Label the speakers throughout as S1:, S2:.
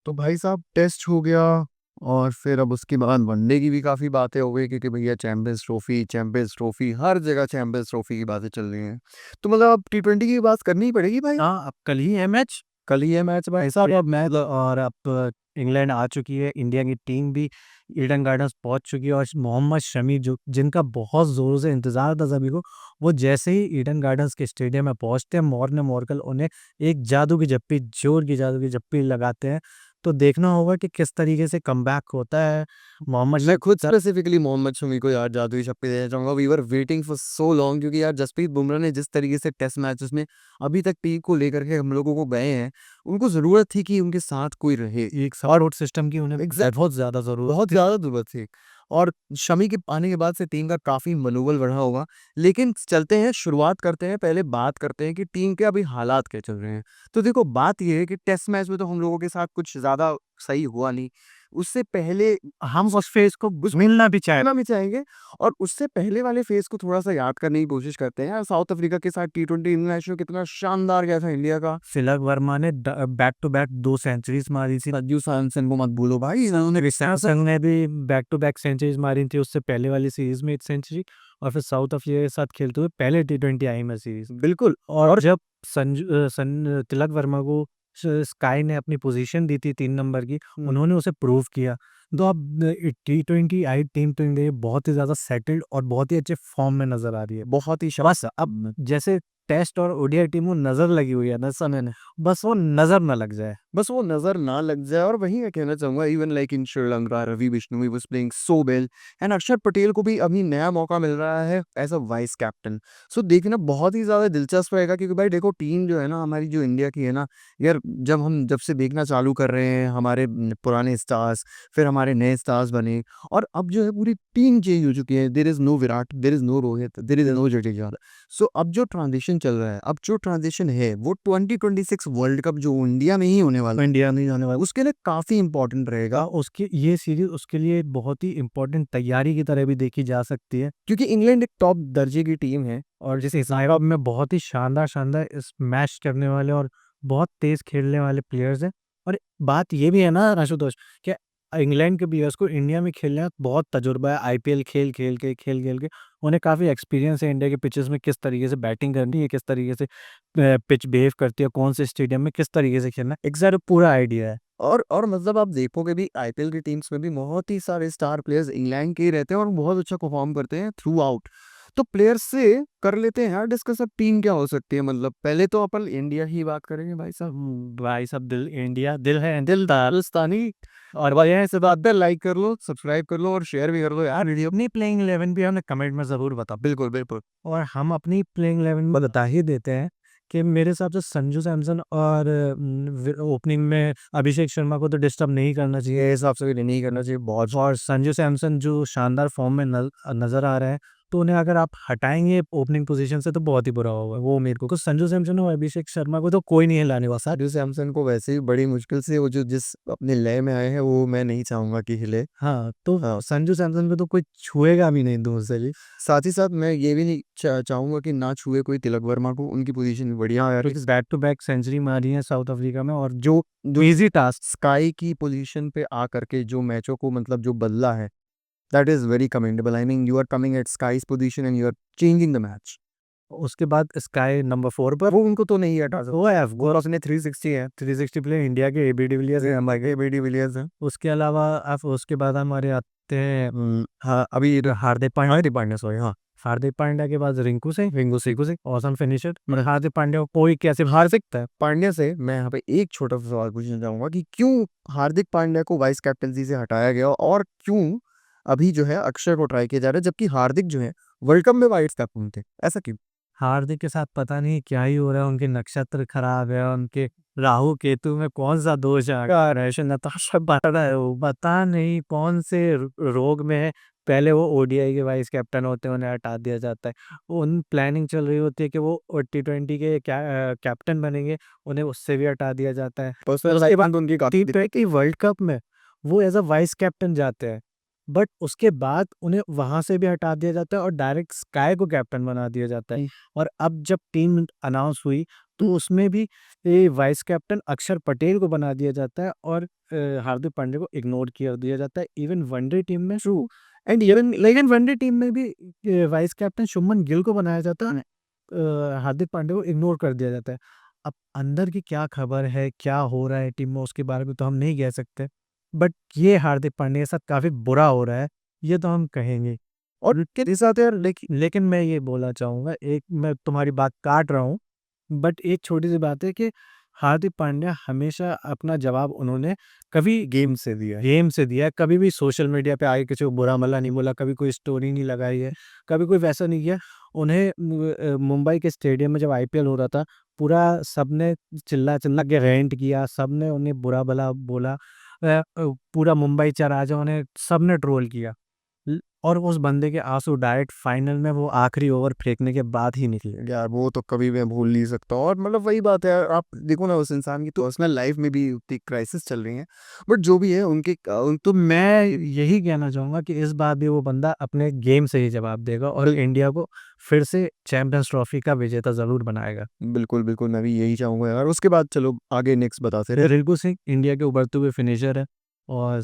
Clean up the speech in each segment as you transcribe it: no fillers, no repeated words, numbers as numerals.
S1: तो भाई साहब टेस्ट हो गया और फिर अब उसके बाद वनडे की भी काफी बातें हो गई क्योंकि भैया चैंपियंस ट्रॉफी हर जगह चैंपियंस ट्रॉफी की बातें चल रही हैं। तो मतलब अब T20 की बात करनी ही पड़ेगी भाई।
S2: हाँ, अब कल ही है मैच।
S1: कल ही है मैच भाई साहब।
S2: अब मैच और अब इंग्लैंड आ चुकी है। इंडिया की टीम भी ईडन गार्डन्स पहुंच चुकी है और मोहम्मद शमी जो जिनका बहुत जोरों से इंतजार था सभी को, वो जैसे ही ईडन गार्डन्स के स्टेडियम में पहुंचते हैं, मोरकल उन्हें एक जादू की जप्पी, जोर की जादू की जप्पी लगाते हैं। तो देखना होगा कि किस तरीके से कमबैक होता है मोहम्मद
S1: मैं खुद
S2: शमी।
S1: स्पेसिफिकली मोहम्मद शमी को यार जादुई छक्के देना चाहूंगा। We were waiting for so long क्योंकि यार जसप्रीत बुमराह ने जिस तरीके से टेस्ट मैचेस में अभी तक टीम को लेकर के हम लोगों को गए हैं, उनको जरूरत थी कि उनके साथ कोई रहे।
S2: एक सपोर्ट सिस्टम की उन्हें
S1: एग्जैक्ट
S2: बहुत ज्यादा जरूरत
S1: बहुत
S2: थी।
S1: ज्यादा जरूरत थी। और शमी के आने के बाद से टीम का काफी मनोबल बढ़ा होगा। लेकिन चलते हैं, शुरुआत करते हैं, पहले बात करते हैं कि टीम के अभी हालात क्या चल रहे हैं। तो देखो बात यह है कि टेस्ट मैच में तो हम लोगों के साथ कुछ ज्यादा सही हुआ नहीं। उससे पहले
S2: हम उस फेज को मिलना भी चाहे।
S1: ना भी चाहेंगे। और उससे पहले वाले फेज को थोड़ा सा याद करने की कोशिश करते हैं यार। साउथ अफ्रीका के साथ T20 इंटरनेशनल कितना शानदार गया था इंडिया का।
S2: तिलक वर्मा ने बैक टू बैक 2 सेंचुरीज मारी थी।
S1: संजू सैमसन को मत भूलो भाई, उन्होंने
S2: सैमसंग ने भी बैक टू बैक सेंचुरीज मारी थी, उससे पहले वाली सीरीज में 1 सेंचुरी, और फिर साउथ अफ्रीका के साथ खेलते हुए पहले T20 आई में सीरीज।
S1: बिल्कुल।
S2: और जब तिलक वर्मा को स्काई ने अपनी पोजीशन दी थी 3 नंबर की, उन्होंने उसे प्रूव किया। तो अब T20 आई टीम तो इंडिया बहुत ही ज्यादा सेटल्ड और बहुत ही अच्छे फॉर्म में नजर आ रही है।
S1: बहुत ही
S2: बस अब जैसे टेस्ट और ओडीआई टीम को नजर लगी हुई है ना समय ने, बस वो नजर न लग जाए।
S1: बस वो नजर ना लग जाए। और वही मैं कहना चाहूंगा, even like in Sri Lanka Ravi Bishnoi was playing so well and Axar Patel को भी अभी नया मौका मिल रहा है एज अ वाइस कैप्टन। सो देखना बहुत ही ज्यादा दिलचस्प रहेगा क्योंकि भाई देखो टीम जो है ना हमारी, जो इंडिया की है ना यार, जब से देखना चालू कर रहे हैं हमारे पुराने स्टार्स, फिर हमारे नए स्टार्स बने, और अब जो है पूरी टीम चेंज हो चुकी है। There is no Virat, there is no Rohit, there is no Jadeja. So अब जो ट्रांजिशन चल रहा है, अब जो ट्रांजिशन है वो 2026 वर्ल्ड कप जो इंडिया में ही होने वाला,
S2: इंडिया नहीं जाने वाला
S1: उसके लिए काफी इंपॉर्टेंट रहेगा।
S2: उसकी ये सीरीज उसके लिए बहुत ही इम्पोर्टेंट तैयारी की तरह भी देखी जा सकती है।
S1: क्योंकि इंग्लैंड एक टॉप दर्जे की टीम है।
S2: और जिस हिसाब में बहुत ही शानदार शानदार इस मैच करने वाले और बहुत तेज खेलने वाले प्लेयर्स हैं। और बात ये भी है ना आशुतोष, कि इंग्लैंड के प्लेयर्स को इंडिया में खेलने का बहुत तजुर्बा है। आईपीएल खेल खेल के उन्हें काफ़ी एक्सपीरियंस है इंडिया के पिचेस में, किस तरीके से बैटिंग करनी है, किस तरीके से पिच बिहेव करती है, कौन से स्टेडियम में किस तरीके से खेलना है, एग्जैक्ट पूरा आइडिया है।
S1: और मतलब आप देखोगे भी आईपीएल की टीम्स में भी बहुत ही सारे स्टार प्लेयर्स इंग्लैंड के ही रहते हैं और बहुत अच्छा परफॉर्म करते हैं थ्रू आउट। तो प्लेयर्स से कर लेते हैं यार डिस्कस, अब टीम क्या हो सकती है। मतलब पहले तो अपन इंडिया ही बात करेंगे भाई साहब।
S2: भाई सब दिल इंडिया, दिल है दिलदार।
S1: हिंदुस्तानी। और भाई
S2: वजह से बात
S1: बात पे लाइक कर लो, सब्सक्राइब कर लो और शेयर भी कर लो यार वीडियो।
S2: अपनी प्लेइंग 11 भी हमें कमेंट में ज़रूर बताओ।
S1: बिल्कुल बिल्कुल।
S2: और हम अपनी प्लेइंग 11 में बता ही देते हैं कि मेरे हिसाब से संजू सैमसन और ओपनिंग में अभिषेक शर्मा को तो डिस्टर्ब नहीं करना चाहिए।
S1: ये हिसाब से भी नहीं करना चाहिए बहुत।
S2: और संजू सैमसन जो शानदार फॉर्म में नजर आ रहे हैं, तो उन्हें अगर आप हटाएंगे ओपनिंग पोजीशन से तो बहुत ही बुरा होगा वो मेरे को। तो संजू सैमसन और अभिषेक शर्मा को तो कोई नहीं हिलाने वाला।
S1: संजू सैमसन को वैसे ही बड़ी मुश्किल से वो जो जिस अपने लय में आए हैं वो मैं नहीं चाहूंगा कि हिले।
S2: हाँ, तो
S1: हाँ।
S2: संजू सैमसन को तो कोई छुएगा भी नहीं दूर से भी।
S1: साथ ही साथ मैं ये भी नहीं चाहूंगा कि ना छुए कोई तिलक वर्मा को, उनकी पोजीशन भी बढ़िया है यार।
S2: क्योंकि बैक टू बैक सेंचुरी मारी है साउथ अफ्रीका में, और जो इजी टास्क
S1: स्काई की पोजीशन पे आ करके जो मैचों को मतलब जो बदला है, that is very commendable. I mean you are coming at Sky's position and you are changing the match.
S2: उसके बाद स्काई नंबर 4 पर
S1: वो उनको तो नहीं हटा सकता।
S2: वो है,
S1: वो अपने 360 है।
S2: 360 प्लेयर इंडिया के एबी डिविलियर्स है हमारे।
S1: हमारे एबी डिविलियर्स है।
S2: उसके अलावा आप उसके बाद हमारे आते हैं
S1: हाँ अभी
S2: हार्दिक पांड्या सॉरी, हाँ, हार्दिक पांड्या के बाद रिंकू सिंह औसम फिनिशर। मतलब हार्दिक पांड्या को कोई कैसे हार सकता है।
S1: पांड्या से मैं यहाँ पे एक छोटा सा सवाल पूछना चाहूंगा कि क्यों हार्दिक पांड्या को वाइस कैप्टनसी से हटाया गया और क्यों अभी जो है अक्षय को ट्राई किया जा रहा है, जबकि हार्दिक जो है वर्ल्ड कप में वाइस कैप्टन थे, ऐसा क्यों?
S2: हार्दिक के साथ पता नहीं क्या ही हो रहा है, उनके नक्षत्र खराब है, उनके राहु केतु में कौन सा दोष आ गया है, ऐसे नताशा बता रहा है, वो पता नहीं कौन से रोग में है। पहले वो ओडीआई के वाइस कैप्टन होते हैं, उन्हें हटा दिया जाता है। उन प्लानिंग चल रही होती है कि वो T20 के कैप्टन बनेंगे, उन्हें उससे भी हटा दिया जाता है।
S1: पर्सनल
S2: उसके
S1: लाइफ
S2: बाद
S1: में तो उनकी काफी
S2: T20 वर्ल्ड कप में वो एज अ वाइस कैप्टन जाते हैं, बट उसके बाद उन्हें वहां से भी हटा दिया जाता है और डायरेक्ट स्काई को कैप्टन बना दिया जाता है। और अब जब टीम अनाउंस हुई तो उसमें भी ये वाइस कैप्टन अक्षर पटेल को बना दिया जाता है और हार्दिक पांड्या को इग्नोर किया दिया जाता है। इवन वनडे टीम में
S1: ट्रू।
S2: एंड इवन लेकिन वनडे टीम में भी वाइस कैप्टन शुभमन गिल को बनाया जाता है, हार्दिक पांड्या को इग्नोर कर दिया जाता है। अब अंदर की क्या खबर है, क्या हो रहा है टीम में, उसके बारे में तो हम नहीं कह सकते, बट ये हार्दिक पांड्या के साथ काफ़ी बुरा हो रहा है, ये तो हम कहेंगे।
S1: और
S2: लेकिन
S1: इस साथ यार
S2: लेकिन मैं ये बोलना चाहूँगा, एक मैं तुम्हारी बात काट रहा हूँ, बट एक छोटी-सी बात है कि हार्दिक पांड्या हमेशा अपना जवाब उन्होंने कभी गेम से दिया है, कभी भी सोशल मीडिया पे आके किसी को बुरा-भला नहीं बोला, कभी कोई स्टोरी नहीं लगाई है, कभी कोई वैसा नहीं किया। उन्हें मुंबई के स्टेडियम में जब आईपीएल हो रहा था, पूरा सबने चिल्ला-चिल्ला के रेंट किया, सबने उन्हें बुरा-भला बोला। पूरा मुंबई चा राजा उन्हें सबने ट्रोल किया। और उस बंदे के आंसू डायरेक्ट फाइनल में वो आखिरी ओवर फेंकने के बाद ही निकले।
S1: यार वो तो कभी मैं भूल नहीं सकता। और मतलब वही बात है यार, आप देखो ना उस इंसान की तो पर्सनल लाइफ में भी उतनी क्राइसिस चल रही है, बट जो भी है उनके
S2: तो मैं यही कहना चाहूँगा कि इस बार भी वो बंदा अपने गेम से ही जवाब देगा और इंडिया को फिर से चैंपियंस ट्रॉफी का विजेता ज़रूर बनाएगा।
S1: बिल्कुल बिल्कुल मैं भी यही चाहूंगा यार। उसके बाद चलो आगे नेक्स्ट बताते रहे।
S2: रिंकू सिंह इंडिया के उभरते हुए फिनिशर है और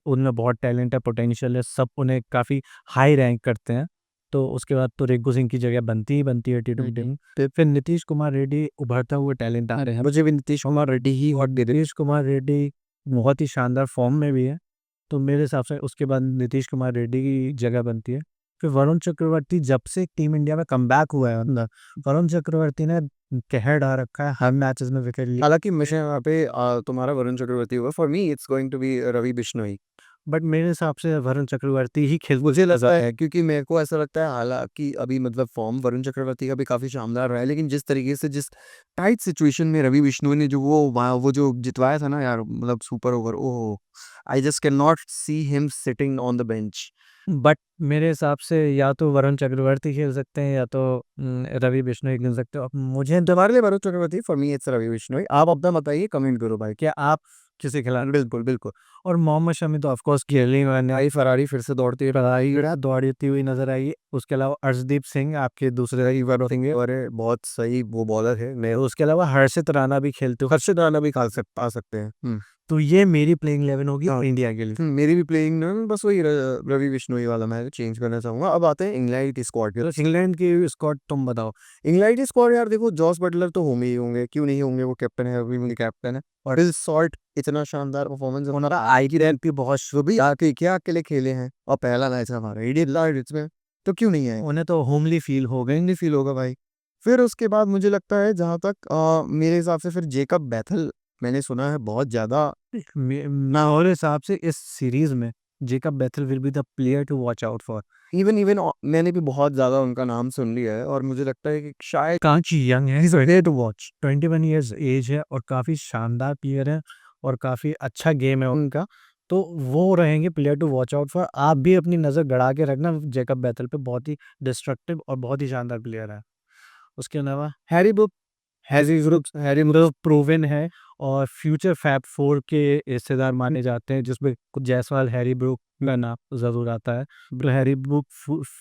S2: उनमें बहुत टैलेंट है, पोटेंशियल है, सब उन्हें काफ़ी हाई रैंक करते हैं। तो उसके बाद तो रिंकू सिंह की जगह बनती ही बनती है टी20 में। फिर नीतीश कुमार रेड्डी उभरता हुआ टैलेंट आ रहे हैं, मुझे भी नीतीश कुमार रेड्डी ही और नीतीश कुमार रेड्डी बहुत ही शानदार फॉर्म में भी है, तो मेरे हिसाब से उसके बाद नीतीश कुमार रेड्डी की जगह बनती है। फिर वरुण चक्रवर्ती जब से टीम इंडिया में कमबैक हुआ है ना, वरुण चक्रवर्ती ने कहर ढा रखा है, हर मैचेस में विकेट लिया।
S1: हालांकि मैं यहाँ पे तुम्हारा वरुण चक्रवर्ती होगा, for me it's going to be Ravi Bishnoi.
S2: But मेरे हिसाब से वरुण चक्रवर्ती ही खेल
S1: मुझे लगता है क्योंकि मेरे को ऐसा लगता है, हालांकि अभी मतलब फॉर्म वरुण चक्रवर्ती का भी काफी शानदार रहा है, लेकिन जिस तरीके से जिस टाइट सिचुएशन में रवि बिश्नोई ने जो वो जो जितवाया था ना यार, मतलब super over, oh I just can not see him sitting on the bench.
S2: But मेरे हिसाब से या तो वरुण चक्रवर्ती खेल सकते हैं या तो रवि बिश्नोई खेल सकते हो। अब मुझे
S1: तुम्हारे लिए Varun Chakravarthy, for me it's Ravi Bishnoi. आप अपना बताइए, कमेंट करो भाई।
S2: क्या आप किसी खिलाड़ी,
S1: बिल्कुल बिल्कुल।
S2: और मोहम्मद शमी तो ऑफकोर्स खेल ही मैंने
S1: आई फरारी फिर से दौड़ती रही।
S2: दौड़ती हुई नजर आई। उसके अलावा अर्शदीप सिंह आपके दूसरे रिवर होंगे,
S1: अरे बहुत सही वो बॉलर है। मैं
S2: उसके अलावा हर्षित राणा भी खेलते हो।
S1: हर्षित राणा भी आ सकते हैं।
S2: तो ये मेरी प्लेइंग 11 होगी
S1: हाँ।
S2: इंडिया के लिए।
S1: मेरी भी प्लेइंग ना बस वही रवि बिश्नोई वाला मैं चेंज करना चाहूंगा। अब आते हैं इंग्लैंड की स्क्वाड के।
S2: तो इंग्लैंड की स्क्वाड तुम बताओ।
S1: इंग्लैंड की स्क्वाड यार देखो, जॉस बटलर तो होंगे ही होंगे, क्यों नहीं होंगे, वो कैप्टन है, अभी भी कैप्टन है। और फिल सॉल्ट इतना शानदार परफॉर्मेंस
S2: उनका आई की रैंक भी बहुत
S1: वो भी आके क्या अकेले खेले हैं, और पहला मैच हमारा इंडियन लाइट्स में, तो क्यों नहीं है,
S2: उन्हें तो होमली फील हो गए।
S1: नहीं फील होगा भाई। फिर उसके बाद मुझे लगता है जहां तक मेरे हिसाब से फिर जेकब बैथल, मैंने सुना है बहुत ज्यादा।
S2: मेरे हिसाब से इस सीरीज में Jacob Bethell will be the player to watch out for.
S1: Even even मैंने भी बहुत ज्यादा उनका नाम सुन लिया है, और मुझे लगता है कि शायद
S2: काफी यंग है, is ready to watch, 21 years age है और काफी शानदार प्लेयर है और काफी अच्छा गेम है उनका, तो वो रहेंगे player to watch out for. आप भी अपनी नजर गड़ा के रखना जेकब बेथल पे, बहुत ही डिस्ट्रक्टिव और बहुत ही शानदार प्लेयर है। उसके अलावा हैरी ब्रूक्स प्रूवन है और फ्यूचर फैब फोर के हिस्सेदार माने जाते हैं, जिसमें कुछ जायसवाल हैरी ब्रूक का नाम ज़रूर आता है। तो Harry Brook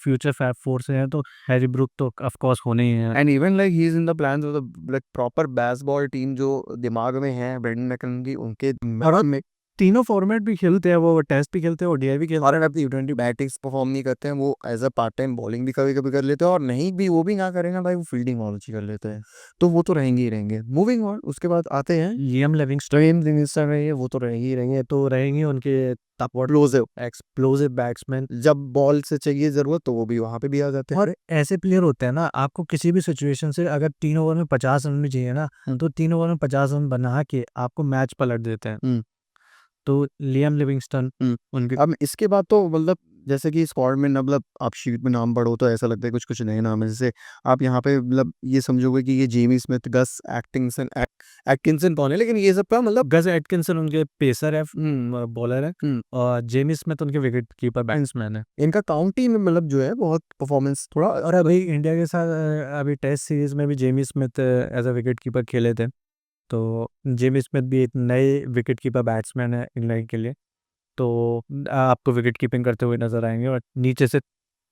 S2: future fab four से हैं, तो हैरी ब्रूक तो ऑफ कोर्स होने ही हैं।
S1: And even like he is in the plans of the like proper baseball team जो दिमाग में है ब्रेंडन मैकलम की, उनके
S2: और
S1: में
S2: तीनों फॉर्मेट भी खेलते हैं, वो टेस्ट भी खेलते हैं और डीआई भी खेलते
S1: फॉरन अपनी T20 बैटिंग्स परफॉर्म नहीं करते हैं, वो as a part time bowling भी कभी कभी कर लेते हैं, और नहीं भी वो भी ना करेंगे भाई, वो फील्डिंग बहुत अच्छी कर लेते हैं, तो वो तो रहेंगे ही रहेंगे। मूविंग ऑन, उसके बाद आते हैं
S2: हैं। लियम लिविंगस्टन
S1: लिविंगस्टन रहे, वो तो रहेंगे ही रहेंगे।
S2: तो रहेंगे उनके
S1: एक्सप्लोसिव,
S2: एक्सप्लोसिव बैट्समैन।
S1: जब बॉल से चाहिए जरूरत तो वो भी वहां पे भी आ जाते हैं।
S2: और ऐसे प्लेयर होते हैं ना, आपको किसी भी सिचुएशन से अगर 3 ओवर में 50 रन भी चाहिए ना, तो 3 ओवर में 50 रन बना के आपको मैच पलट देते हैं। तो लियम लिविंगस्टन उनके
S1: अब इसके बाद तो मतलब जैसे कि स्क्वाड में मतलब आप शीट में नाम पढ़ो तो ऐसा लगता है कुछ कुछ नए नाम है। जैसे आप यहाँ पे मतलब ये समझोगे कि ये जेमी स्मिथ, गस एटकिंसन कौन है, लेकिन ये सब का मतलब
S2: गज एटकिंसन उनके पेसर है, बॉलर है, और जेमी स्मिथ उनके विकेट कीपर बैट्समैन है।
S1: इनका काउंटी में मतलब जो है बहुत परफॉर्मेंस थोड़ा।
S2: और अभी इंडिया के साथ अभी टेस्ट सीरीज में भी Jamie Smith as a wicket keeper खेले थे, तो जेमी स्मिथ भी एक नए विकेट कीपर बैट्समैन है इंग्लैंड के लिए, तो आपको विकेट कीपिंग करते हुए नजर आएंगे और नीचे से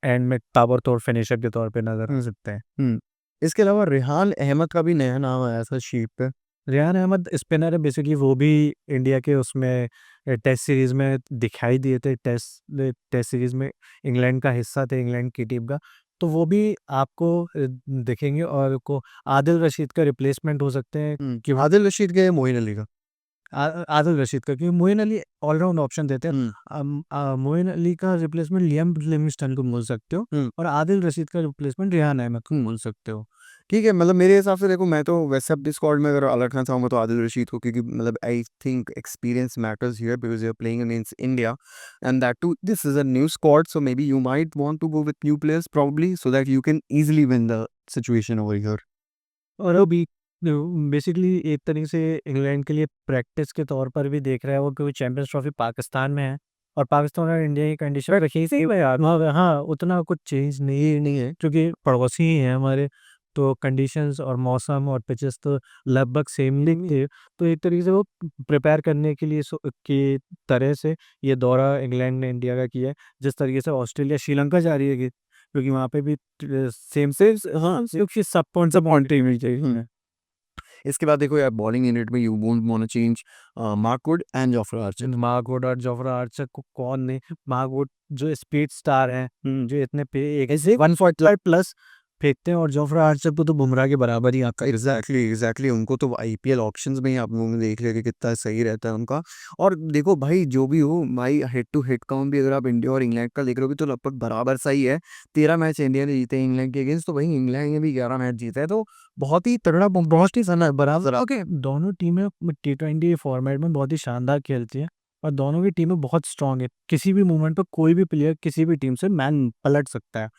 S2: एंड में ताबड़तोड़ फिनिशर के तौर पे नजर आ सकते हैं।
S1: इसके अलावा रेहान अहमद का भी नया नाम आया था शीट पे।
S2: रेहान अहमद स्पिनर है बेसिकली, वो भी इंडिया के उसमें टेस्ट सीरीज़ में दिखाई दिए थे, टेस्ट सीरीज़ में इंग्लैंड का हिस्सा थे, इंग्लैंड की टीम का। तो वो भी आपको दिखेंगे और को आदिल रशीद का रिप्लेसमेंट हो सकते हैं कि
S1: आदिल रशीद के या मोइन अली का?
S2: आदिल रशीद का, क्योंकि मोइन अली ऑलराउंड ऑप्शन देते हैं। मोइन अली का रिप्लेसमेंट लियाम लिविंगस्टन को बोल सकते हो, और आदिल रशीद का रिप्लेसमेंट रेहान अहमद को बोल सकते हो।
S1: ठीक है, मतलब मेरे हिसाब से देखो, मैं तो वैसे अपनी स्क्वाड में अगर अलग रखना चाहूँगा तो आदिल रशीद को, क्योंकि मतलब I think experience matters here because you are playing against India and that too this is a new squad, so maybe you might want to go with new players probably so that you can easily win the situation over here.
S2: और वो भी basically एक तरीके से England के लिए practice के तौर पर भी देख रहा है वो, क्योंकि चैंपियंस ट्रॉफी पाकिस्तान में है और पाकिस्तान और इंडिया की कंडीशन रखी सही है यार, वहाँ हाँ उतना कुछ चेंज नहीं है क्योंकि पड़ोसी ही हैं हमारे। तो कंडीशंस और मौसम और पिचेस तो लगभग सेम ही थे। तो एक तरीके से वो प्रिपेयर करने के लिए की तरह से ये दौरा इंग्लैंड ने इंडिया का किया है, जिस तरीके से ऑस्ट्रेलिया श्रीलंका जा रही है, क्योंकि वहाँ पे भी सेम से हाँ क्योंकि सब पॉइंट से पॉइंट ही चाहिए।
S1: इसके बाद देखो यार, बॉलिंग यूनिट में you won't want to change Mark Wood and Jofra Archer.
S2: Mark Wood और जोफ्रा आर्चर को कौन नहीं, मार्कवुड जो स्पीड स्टार हैं, जो इतने पे एक ऐसे 145 प्लस फेंकते हैं, और जोफ्रा आर्चर को तो बुमराह के बराबर ही आता है।
S1: एग्जैक्टली उनको तो आईपीएल ऑक्शंस में ही आप लोगों ने देख लिया कि कितना सही रहता है उनका। और देखो भाई, जो भी हो भाई, हेड टू हेड काउंट भी अगर आप इंडिया और इंग्लैंड का देख रहे हो तो लगभग बराबर सा ही है। 13 मैच इंडिया ने जीते हैं इंग्लैंड के अगेंस्ट, तो वहीं इंग्लैंड ने भी 11 मैच जीते हैं, तो बहुत ही तगड़ा, बहुत ही सना बराबर।
S2: ओके, दोनों टीमें टी20 फॉर्मेट में बहुत ही शानदार खेलती हैं और दोनों की टीमें बहुत स्ट्रांग है। किसी भी मोमेंट पर कोई भी प्लेयर किसी भी टीम से मैन पलट सकता है।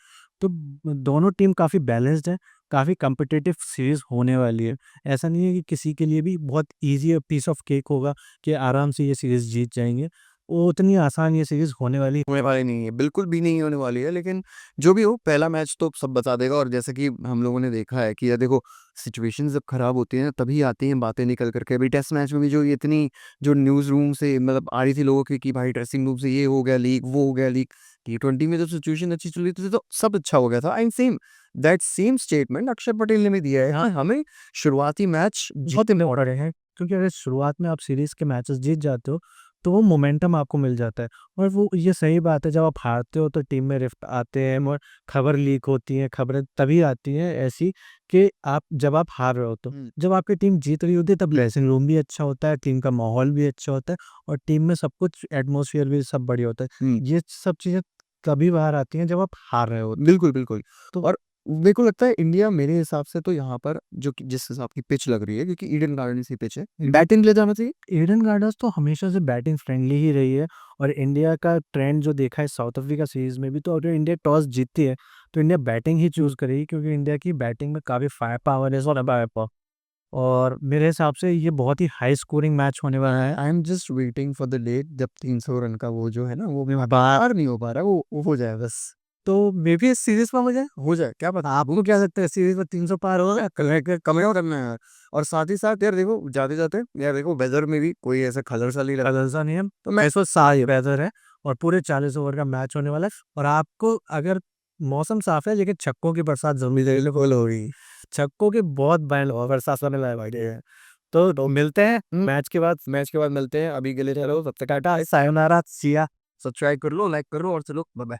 S2: तो दोनों टीम काफ़ी बैलेंस्ड है, काफ़ी कम्पिटिटिव सीरीज़ होने वाली है। ऐसा नहीं है कि किसी के लिए भी बहुत ईज़ी पीस ऑफ केक होगा कि आराम से ये सीरीज़ जीत जाएँगे। वो उतनी आसान ये सीरीज़
S1: होने वाली नहीं है, बिल्कुल भी नहीं होने वाली है, लेकिन जो भी हो पहला मैच तो सब बता देगा। और जैसे कि हम लोगों ने देखा है कि यार देखो, सिचुएशन जब खराब होती है तभी आती हैं बातें निकल करके। अभी टेस्ट मैच में भी जो ये इतनी जो न्यूज़ रूम से मतलब आ रही थी लोगों की कि भाई ड्रेसिंग रूम से ये हो गया लीक, वो हो गया लीक। T20 में जब सिचुएशन अच्छी चल रही थी तो सब अच्छा हो गया था। And same that same statement अक्षर पटेल ने भी दिया है। हाँ, हमें शुरुआती मैच
S2: बहुत इम्पोर्टेंट है, क्योंकि अगर शुरुआत में आप सीरीज़ के मैचेस जीत जाते हो, तो वो मोमेंटम आपको मिल जाता है। और वो ये सही बात है, जब आप हारते हो तो टीम में रिफ्ट आते हैं और खबर लीक होती हैं, खबरें तभी आती हैं ऐसी कि आप जब आप हार रहे हो तो। जब आपकी टीम जीत रही होती है तब ड्रेसिंग रूम भी अच्छा होता है, टीम का माहौल भी अच्छा होता है और टीम में सब कुछ एटमॉस्फेयर भी सब बढ़िया होता है। ये सब चीज़ें तभी बाहर आती हैं जब आप हार रहे होते हो।
S1: बिल्कुल, बिल्कुल। तो और मेरे को लगता है इंडिया मेरे हिसाब से तो यहाँ पर जो कि जिस हिसाब की पिच लग रही है, क्योंकि ईडन गार्डन्स की पिच है, बैटिंग ले जाना चाहिए।
S2: ईडन गार्डन्स तो हमेशा से बैटिंग फ्रेंडली ही रही है और इंडिया का ट्रेंड जो देखा है साउथ अफ्रीका सीरीज में भी, तो अगर इंडिया टॉस जीतती है तो इंडिया बैटिंग ही चूज करेगी, क्योंकि इंडिया की बैटिंग में काफी फायर पावर है और मेरे हिसाब से ये बहुत ही हाई स्कोरिंग मैच होने वाला है।
S1: I am just waiting for the day जब 300 रन का वो जो है ना, वो भी बाहर नहीं हो पा रहा, वो हो जाए बस।
S2: तो मे बी इस सीरीज में
S1: हो जाए, क्या पता।
S2: आपको क्या लगता है, सीरीज में 300 पार होगा?
S1: कमेगा करना है यार। और साथ ही साथ यार देखो, जाते-जाते यार देखो, वेदर में भी कोई ऐसा खलल सा नहीं लगा।
S2: ऐसा नहीं है,
S1: तो मैं
S2: इस वक्त साफ वेदर है और पूरे 40 ओवर का मैच होने वाला है और आपको अगर मौसम साफ है लेकिन छक्कों की बरसात जरूरी देखने को
S1: बिल्कुल हो रही।
S2: छक्कों की बहुत बैन और बरसात होने वाला है भाई। तो मिलते हैं
S1: मैच के बाद मिलते हैं। अभी के लिए चलो, सबसे टाटा,
S2: सायोनारा सिया
S1: सब्सक्राइब कर लो, लाइक कर लो और चलो बाय बाय।